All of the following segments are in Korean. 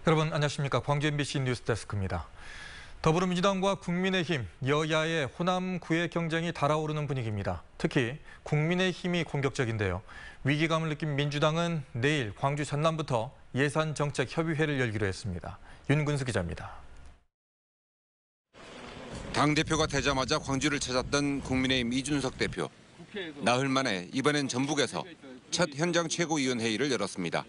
여러분 안녕하십니까. 광주 MBC 뉴스데스크입니다. 더불어민주당과 국민의힘, 여야의 호남 구애 경쟁이 달아오르는 분위기입니다. 특히 국민의힘이 공격적인데요. 위기감을 느낀 민주당은 내일 광주 전남부터 예산정책협의회를 열기로 했습니다. 윤근수 기자입니다. 당대표가 되자마자 광주를 찾았던 국민의힘 이준석 대표. 나흘 만에 이번엔 전북에서 첫 현장 최고위원 회의를 열었습니다.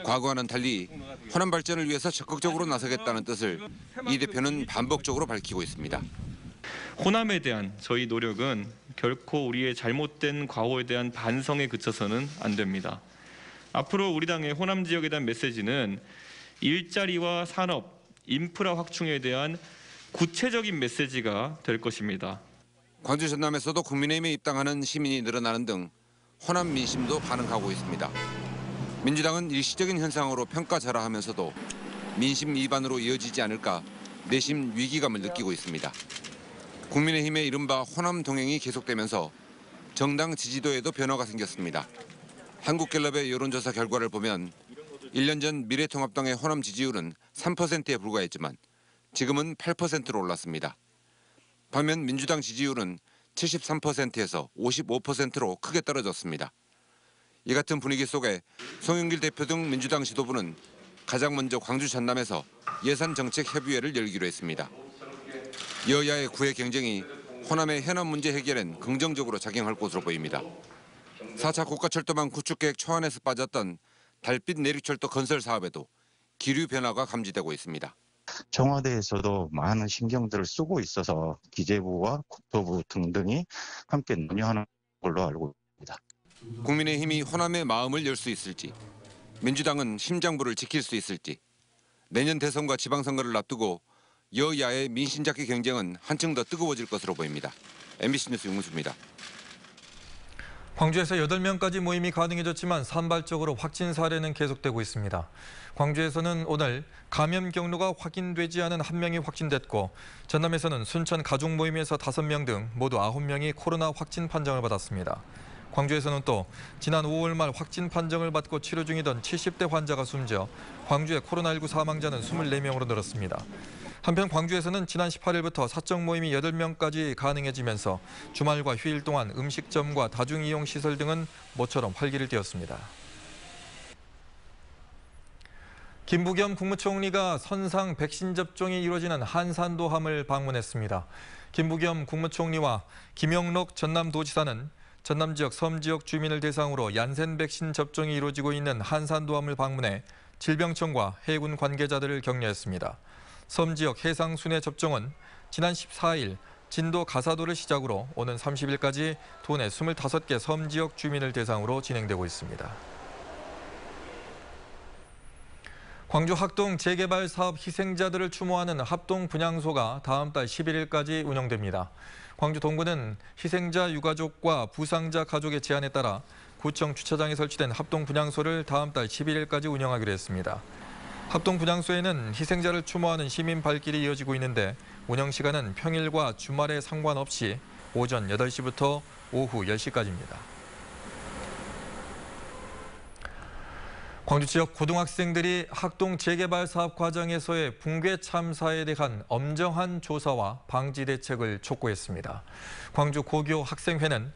과거와는 달리 호남 발전을 위해서 적극적으로 나서겠다는 뜻을 이 대표는 반복적으로 밝히고 있습니다. 호남에 대한 저희 노력은 결코 우리의 잘못된 과오에 대한 반성에 그쳐서는 안 됩니다. 앞으로 우리 당의 호남 지역에 대한 메시지는 일자리와 산업, 인프라 확충에 대한 구체적인 메시지가 될 것입니다. 광주 전남에서도 국민의힘에 입당하는 시민이 늘어나는 등 호남 민심도 반응하고 있습니다. 민주당은 일시적인 현상으로 평가절하하면서도 민심 위반으로 이어지지 않을까 내심 위기감을 느끼고 있습니다. 국민의힘의 이른바 호남 동행이 계속되면서 정당 지지도에도 변화가 생겼습니다. 한국갤럽의 여론조사 결과를 보면 1년 전 미래통합당의 호남 지지율은 3%에 불과했지만 지금은 8%로 올랐습니다. 반면 민주당 지지율은 73%에서 55%로 크게 떨어졌습니다. 이 같은 분위기 속에 송영길 대표 등 민주당 지도부는 가장 먼저 광주 전남에서 예산정책협의회를 열기로 했습니다. 여야의 구애 경쟁이 호남의 현안 문제 해결엔 긍정적으로 작용할 것으로 보입니다. 4차 고가철도망 구축계획 초안에서 빠졌던 달빛 내륙철도 건설 사업에도 기류 변화가 감지되고 있습니다. 청와대에서도 많은 신경들을 쓰고 있어서 기재부와 국토부 등등이 함께 논의하는 걸로 알고 있습니다. 국민의힘이 호남의 마음을 열 수 있을지, 민주당은 심장부를 지킬 수 있을지, 내년 대선과 지방선거를 앞두고 여야의 민심잡기 경쟁은 한층 더 뜨거워질 것으로 보입니다. MBC 뉴스 윤근수입니다. 광주에서 8명까지 모임이 가능해졌지만 산발적으로 확진 사례는 계속되고 있습니다. 광주에서는 오늘 감염 경로가 확인되지 않은 1명이 확진됐고 전남에서는 순천 가족 모임에서 5명 등 모두 9명이 코로나 확진 판정을 받았습니다. 광주에서는 또 지난 5월 말 확진 판정을 받고 치료 중이던 70대 환자가 숨져 광주의 코로나19 사망자는 24명으로 늘었습니다. 한편 광주에서는 지난 18일부터 사적 모임이 8명까지 가능해지면서 주말과 휴일 동안 음식점과 다중이용시설 등은 모처럼 활기를 띠었습니다. 김부겸 국무총리가 선상 백신 접종이 이루어지는 한산도함을 방문했습니다. 김부겸 국무총리와 김영록 전남도지사는 전남 지역 섬 지역 주민을 대상으로 얀센 백신 접종이 이루어지고 있는 한산도함을 방문해 질병청과 해군 관계자들을 격려했습니다. 섬 지역 해상 순회 접종은 지난 14일 진도 가사도를 시작으로 오는 30일까지 도내 25개 섬 지역 주민을 대상으로 진행되고 있습니다. 광주 학동 재개발 사업 희생자들을 추모하는 합동 분향소가 다음 달 11일까지 운영됩니다. 광주 동구는 희생자 유가족과 부상자 가족의 제안에 따라 구청 주차장에 설치된 합동 분향소를 다음 달 11일까지 운영하기로 했습니다. 합동 분향소에는 희생자를 추모하는 시민 발길이 이어지고 있는데 운영 시간은 평일과 주말에 상관없이 오전 8시부터 오후 10시까지입니다. 광주 지역 고등학생들이 학동 재개발 사업 과정에서의 붕괴 참사에 대한 엄정한 조사와 방지 대책을 촉구했습니다. 광주 고교 학생회는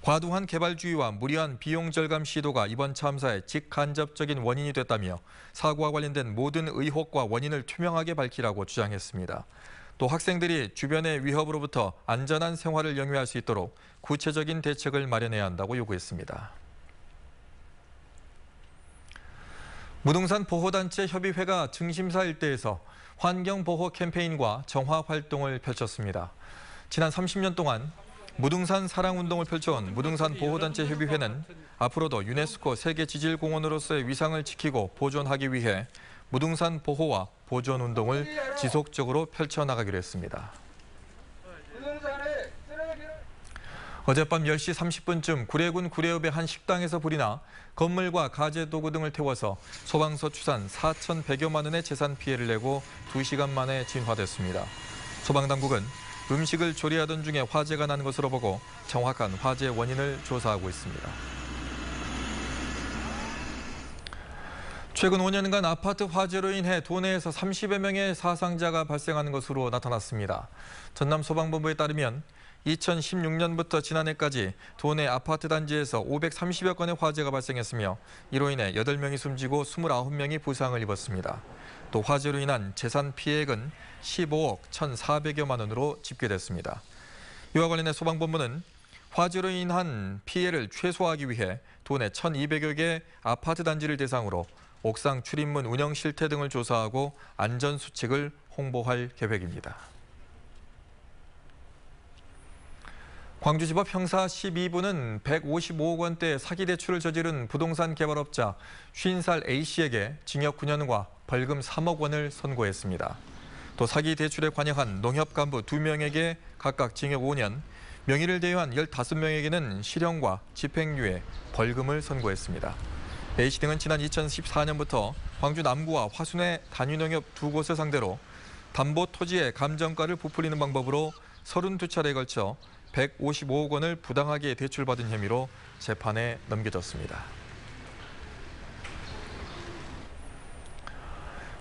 과도한 개발주의와 무리한 비용 절감 시도가 이번 참사의 직간접적인 원인이 됐다며 사고와 관련된 모든 의혹과 원인을 투명하게 밝히라고 주장했습니다. 또 학생들이 주변의 위협으로부터 안전한 생활을 영위할 수 있도록 구체적인 대책을 마련해야 한다고 요구했습니다. 무등산 보호단체 협의회가 증심사 일대에서 환경보호 캠페인과 정화 활동을 펼쳤습니다. 지난 30년 동안 무등산 사랑운동을 펼쳐온 무등산 보호단체 협의회는 앞으로도 유네스코 세계지질공원으로서의 위상을 지키고 보존하기 위해 무등산 보호와 보존 운동을 지속적으로 펼쳐나가기로 했습니다. 어젯밤 10시 30분쯤 구례군 구례읍의 한 식당에서 불이 나 건물과 가재도구 등을 태워서 소방서 추산 4,100여만 원의 재산 피해를 내고 2시간 만에 진화됐습니다. 소방당국은 음식을 조리하던 중에 화재가 난 것으로 보고 정확한 화재 원인을 조사하고 있습니다. 최근 5년간 아파트 화재로 인해 도내에서 30여 명의 사상자가 발생하는 것으로 나타났습니다. 전남소방본부에 따르면 2016년부터 지난해까지 도내 아파트 단지에서 530여 건의 화재가 발생했으며 이로 인해 8명이 숨지고 29명이 부상을 입었습니다. 또 화재로 인한 재산 피해액은 15억 1,400여만 원으로 집계됐습니다. 이와 관련해 소방본부는 화재로 인한 피해를 최소화하기 위해 도내 1,200여 개 아파트 단지를 대상으로 옥상 출입문 운영 실태 등을 조사하고 안전수칙을 홍보할 계획입니다. 광주지법 형사 12부는 155억 원대 사기 대출을 저지른 부동산 개발업자 50살 A씨에게 징역 9년과 벌금 3억 원을 선고했습니다. 또 사기 대출에 관여한 농협 간부 2명에게 각각 징역 5년, 명의를 대여한 15명에게는 실형과 집행유예, 벌금을 선고했습니다. A씨 등은 지난 2014년부터 광주 남구와 화순의 단위농협 2곳을 상대로 담보 토지의 감정가를 부풀리는 방법으로 32차례에 걸쳐 155억 원을 부당하게 대출받은 혐의로 재판에 넘겨졌습니다.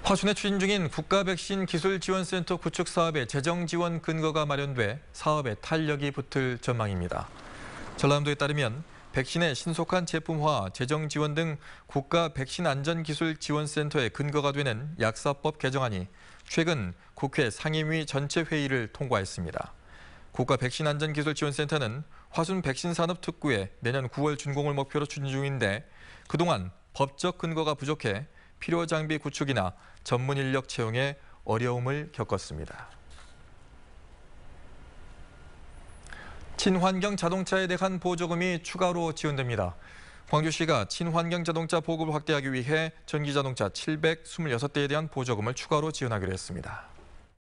화순에 추진 중인 국가백신기술지원센터 구축 사업의 재정 지원 근거가 마련돼 사업에 탄력이 붙을 전망입니다. 전라남도에 따르면 백신의 신속한 제품화, 재정 지원 등 국가백신안전기술지원센터의 근거가 되는 약사법 개정안이 최근 국회 상임위 전체 회의를 통과했습니다. 국가백신안전기술지원센터는 화순 백신산업특구에 내년 9월 준공을 목표로 추진 중인데 그동안 법적 근거가 부족해 필요 장비 구축이나 전문 인력 채용에 어려움을 겪었습니다. 친환경 자동차에 대한 보조금이 추가로 지원됩니다. 광주시가 친환경 자동차 보급을 확대하기 위해 전기자동차 726대에 대한 보조금을 추가로 지원하기로 했습니다.